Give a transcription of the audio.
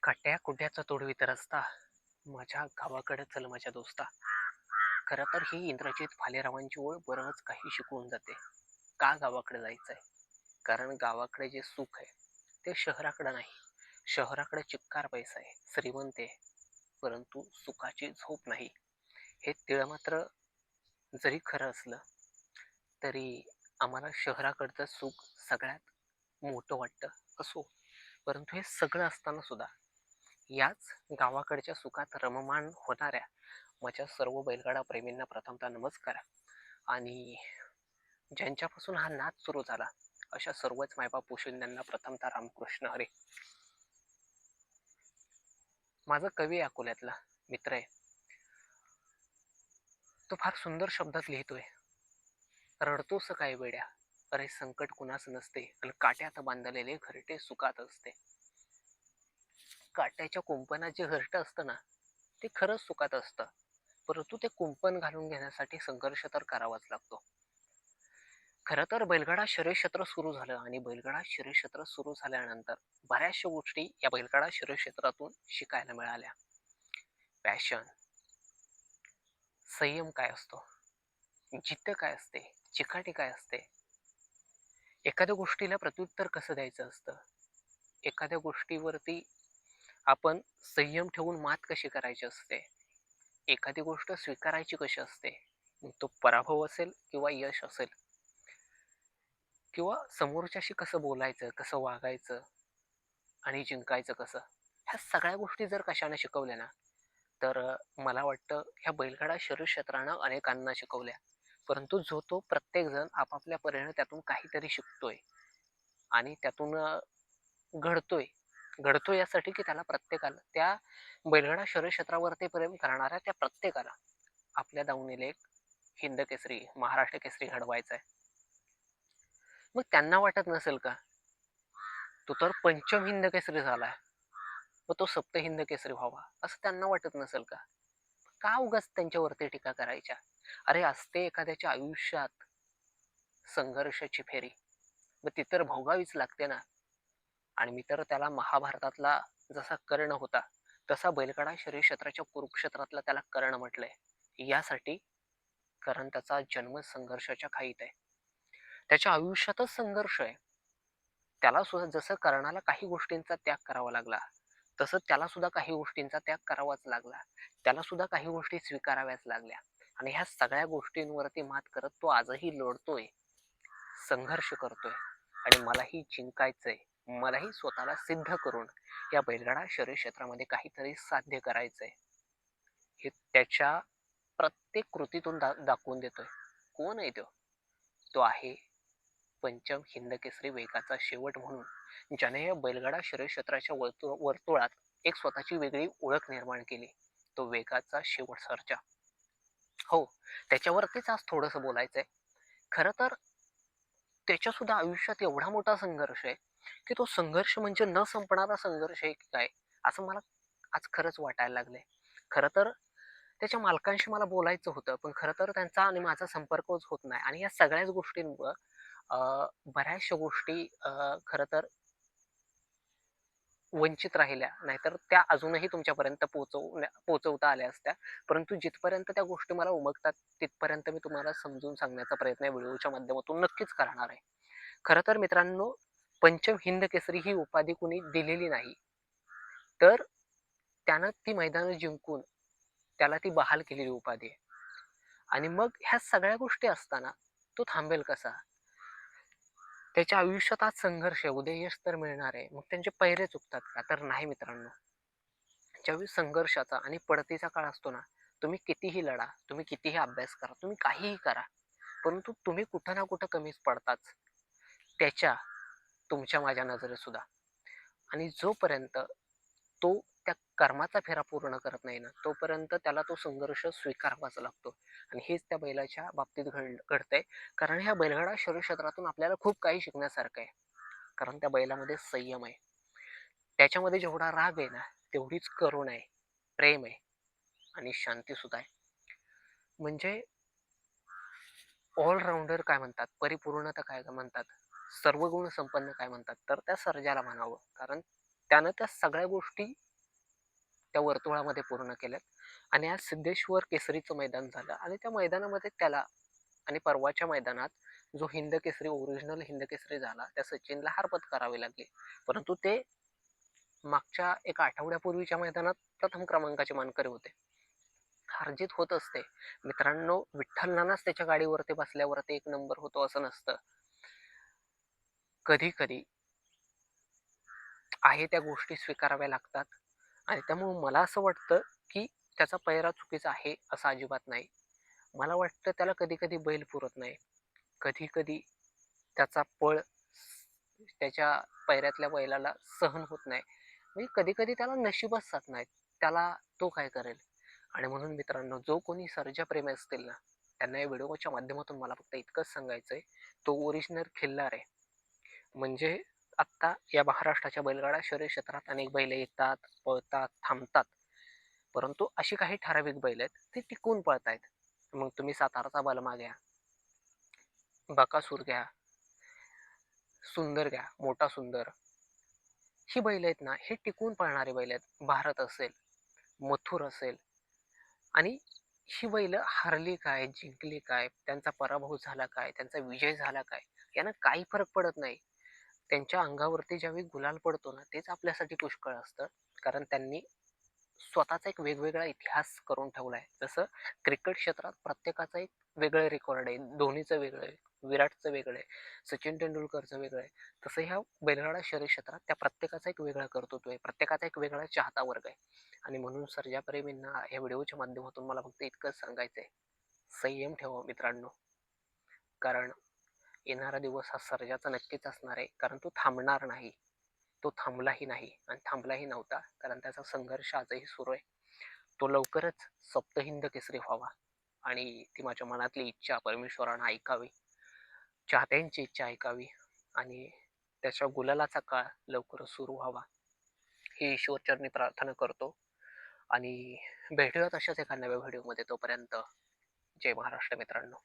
काट्या कुट्याचा तोडवीत रस्ता, माझ्या गावाकडे चल माझ्या दोस्ता. खरं तर ही इंद्रजित भालेरावांची ओळ बरंच काही शिकवून जाते. का गावाकडे जायचंय? कारण गावाकडे जे सुख आहे ते शहराकडे नाही. शहराकडे चिक्कार पैसा आहे, श्रीमंत आहे, परंतु सुखाची झोप नाही. हे तीळ मात्र जरी खरं असलं तरी आम्हाला शहराकडचं सुख सगळ्यात मोठं वाटतं. असो, परंतु हे सगळं असताना सुद्धा याच गावाकडच्या सुखात रममाण होणाऱ्या माझ्या सर्व बैलगाडा प्रेमींना प्रथमतः नमस्कार. आणि ज्यांच्यापासून हा नाद सुरू झाला अशा सर्वच मायबाप पोशिंद्यांना प्रथमतः रामकृष्ण हरे. माझा कवी अकोल्यातला मित्र आहे, तो फार सुंदर शब्दात लिहितोय. रडतोस काय वेड्या, अरे संकट कुणाच नसते आणि काट्यात बांधलेले घरटे सुखात असते. काट्याच्या कुंपणात जे घरट असतं ना, ते खरंच सुखात असतं, परंतु ते कुंपण घालून घेण्यासाठी संघर्ष तर करावाच लागतो. खरं तर बैलगाडा शर्यतक्षेत्र सुरू झालं आणि बैलगाडा शर्यतक्षेत्र सुरू झाल्यानंतर बऱ्याचशा गोष्टी या बैलगाडा शर्यतक्षेत्रातून शिकायला मिळाल्या. पॅशन, संयम काय असतो, जिद्द काय असते, चिकाटी काय असते, एखाद्या गोष्टीला प्रत्युत्तर कसं द्यायचं असतं, एखाद्या गोष्टीवरती आपण संयम ठेवून मात कशी करायची असते, एखादी गोष्ट स्वीकारायची कशी असते, मग तो पराभव असेल किंवा यश असेल, किंवा समोरच्याशी कसं बोलायचं, कसं वागायचं आणि जिंकायचं कसं, ह्या सगळ्या गोष्टी जर कशाने शिकवल्या ना, तर मला वाटतं ह्या बैलगाडा शर्यतक्षेत्रानं अनेकांना शिकवल्या. परंतु जो तो प्रत्येक जण आपापल्या परीने त्यातून काहीतरी शिकतोय आणि त्यातून घडतोय. घडतोय यासाठी की त्याला प्रत्येकाला त्या बैलगाडा शर्यतक्षेत्रावरती प्रेम करणाऱ्या त्या प्रत्येकाला आपल्या दावणीला एक हिंद केसरी, महाराष्ट्र केसरी घडवायचा आहे. मग त्यांना वाटत नसेल का, तो तर पंचम हिंद केसरी झालाय, मग तो सप्त हिंद केसरी व्हावा, असं त्यांना वाटत नसेल का? का उगाच त्यांच्यावरती टीका करायच्या? अरे असते एखाद्याच्या आयुष्यात संघर्षाची फेरी, मग ती तर भोगावीच लागते ना. आणि मी तर त्याला महाभारतातला जसा कर्ण होता तसा बैलगाडा शर्यतक्षेत्राच्या कुरुक्षेत्रातला त्याला कर्ण म्हटलंय. यासाठी कारण त्याचा जन्म संघर्षाच्या खाईत आहे, त्याच्या आयुष्यातच संघर्ष आहे. त्याला सुद्धा जसं कर्णाला काही गोष्टींचा त्याग करावा लागला, तसं त्याला सुद्धा काही गोष्टींचा त्याग करावाच लागला. त्याला सुद्धा काही गोष्टी स्वीकाराव्याच लागल्या. आणि ह्या सगळ्या गोष्टींवरती मात करत तो आजही लढतोय, संघर्ष करतोय. आणि मलाही जिंकायचंय, मलाही स्वतःला सिद्ध करून या बैलगाडा शर्यतक्षेत्रामध्ये काहीतरी साध्य करायचंय, हे त्याच्या प्रत्येक कृतीतून दाखवून देतोय. कोण आहे तो? तो आहे पंचम हिंद केसरी वेगाचा शेवट म्हणून, ज्याने या बैलगाडा शर्यतक्षेत्राच्या वर्तुळात एक स्वतःची वेगळी ओळख निर्माण केली. तो वेगाचा शेवट सरजा. हो, त्याच्यावरतीच आज थोडस बोलायचंय. खरं तर त्याच्या सुद्धा आयुष्यात एवढा मोठा संघर्ष आहे की तो संघर्ष म्हणजे न संपणारा संघर्ष आहे की काय, असं मला आज खरंच वाटायला लागलंय. खरं तर त्याच्या मालकांशी मला बोलायचं होतं, पण खरं तर त्यांचा आणि माझा संपर्कच होत नाही. आणि या सगळ्याच गोष्टींमुळं बऱ्याचशा गोष्टी खरं तर वंचित राहिल्या, नाहीतर त्या अजूनही तुमच्यापर्यंत पोहोचवता आल्या असत्या. परंतु जिथपर्यंत त्या गोष्टी मला उमगतात तिथपर्यंत मी तुम्हाला समजून सांगण्याचा प्रयत्न या व्हिडिओच्या माध्यमातून नक्कीच करणार आहे. खरं तर मित्रांनो, पंचम हिंद केसरी ही उपाधी कुणी दिलेली नाही, तर त्यानं ती मैदानं जिंकून त्याला ती बहाल केलेली उपाधी आहे. आणि मग ह्या सगळ्या गोष्टी असताना तो थांबेल कसा? त्याच्या आयुष्यात आज संघर्ष आहे, उद्या यश तर मिळणार आहे, मग त्यांचे पैरे चुकतात का? तर नाही मित्रांनो. ज्यावेळी संघर्षाचा आणि पडतीचा काळ असतो ना, तुम्ही कितीही लढा, तुम्ही कितीही अभ्यास करा, तुम्ही काहीही करा, परंतु तुम्ही कुठं ना कुठं कमीच पडताच त्याच्या, तुमच्या माझ्या नजरेत सुद्धा. आणि जोपर्यंत तो त्या कर्माचा फेरा पूर्ण करत नाही ना, तोपर्यंत त्याला तो संघर्ष स्वीकारावाच लागतो. आणि हेच त्या बैलाच्या बाबतीत घडतंय. कारण ह्या बैलगाडा शर्यतक्षेत्रातून आपल्याला खूप काही शिकण्यासारखं आहे. कारण त्या बैलामध्ये संयम आहे, त्याच्यामध्ये जेवढा राग आहे ना तेवढीच करुणा आहे, प्रेम आहे आणि शांती सुद्धा आहे. म्हणजे ऑलराऊंडर काय म्हणतात, परिपूर्णता काय म्हणतात, सर्व गुण संपन्न काय म्हणतात, तर त्या सर्जाला म्हणावं. कारण त्यानं त्या सगळ्या गोष्टी त्या वर्तुळामध्ये पूर्ण केल्यात. आणि आज सिद्धेश्वर केसरीचं मैदान झालं आणि त्या मैदानामध्ये त्याला आणि परवाच्या मैदानात जो हिंद केसरी ओरिजिनल हिंद केसरी झाला त्या सचिनला हार पत्करावी लागली. परंतु ते मागच्या एका आठवड्यापूर्वीच्या मैदानात प्रथम क्रमांकाचे मानकरी होते. हारजीत होत असते मित्रांनो. विठ्ठल नानाच त्याच्या गाडीवरती बसल्यावरती एक नंबर होतो असं नसतं. कधी कधी आहे त्या गोष्टी स्वीकाराव्या लागतात. आणि त्यामुळे मला असं वाटतं की त्याचा पैरा चुकीचा आहे असं अजिबात नाही. मला वाटतं त्याला कधी कधी बैल पुरत नाही. कधी कधी त्याचा पळ त्याच्या पैऱ्यातल्या बैलाला सहन होत नाही. म्हणजे कधी कधी त्याला नशीबच साथ नाही. त्याला तो काय करेल. आणि म्हणून मित्रांनो, जो कोणी सर्जा प्रेमी असतील ना, त्यांना या व्हिडिओच्या माध्यमातून मला फक्त इतकंच सांगायचंय, तो ओरिजिनल खिल्लार आहे. म्हणजे आत्ता या महाराष्ट्राच्या बैलगाडा शर्यत क्षेत्रात अनेक बैल येतात, पळतात, थांबतात. परंतु अशी काही ठराविक बैल आहेत ती टिकून पळतायत. मग तुम्ही साताराचा बलमा घ्या, बकासूर घ्या, सुंदर घ्या, मोठा सुंदर. ही बैल आहेत ना, हे टिकून पळणारे बैल आहेत. भारत असेल, मथुर असेल. आणि ही बैल हारली काय, जिंकली काय, त्यांचा पराभव झाला काय, त्यांचा विजय झाला काय, यानं काही फरक पडत नाही. त्यांच्या अंगावरती ज्यावेळी गुलाल पडतो ना, तेच आपल्यासाठी पुष्कळ असतं. कारण त्यांनी स्वतःचा एक वेगवेगळा इतिहास करून ठेवलाय. जसं क्रिकेट क्षेत्रात प्रत्येकाचा एक वेगळं रेकॉर्ड आहे. धोनीचं वेगळं आहे, विराटचं वेगळं आहे, सचिन तेंडुलकरचं वेगळं आहे. तसं ह्या बैलगाडा शर्यत क्षेत्रात त्या प्रत्येकाचा एक वेगळा कर्तृत्व आहे, प्रत्येकाचा एक वेगळा चाहता वर्ग आहे. आणि म्हणून सर्जाप्रेमींना या व्हिडिओच्या माध्यमातून मला फक्त इतकंच सांगायचंय, संयम ठेवा मित्रांनो. कारण येणारा दिवस हा सर्जाचा नक्कीच असणार आहे. कारण तो थांबणार नाही. तो थांबलाही नाही आणि थांबलाही नव्हता. कारण त्याचा संघर्ष आजही सुरू आहे. तो लवकरच सप्तहिंद केसरी व्हावा आणि ती माझ्या मनातली इच्छा परमेश्वरानं ऐकावी, चाहत्यांची इच्छा ऐकावी आणि त्याच्या गुलालाचा काळ लवकरच सुरू व्हावा ही ईश्वरचरणी प्रार्थना करतो. आणि भेटूयात अशाच एका नव्या व्हिडिओमध्ये. तोपर्यंत जय महाराष्ट्र मित्रांनो.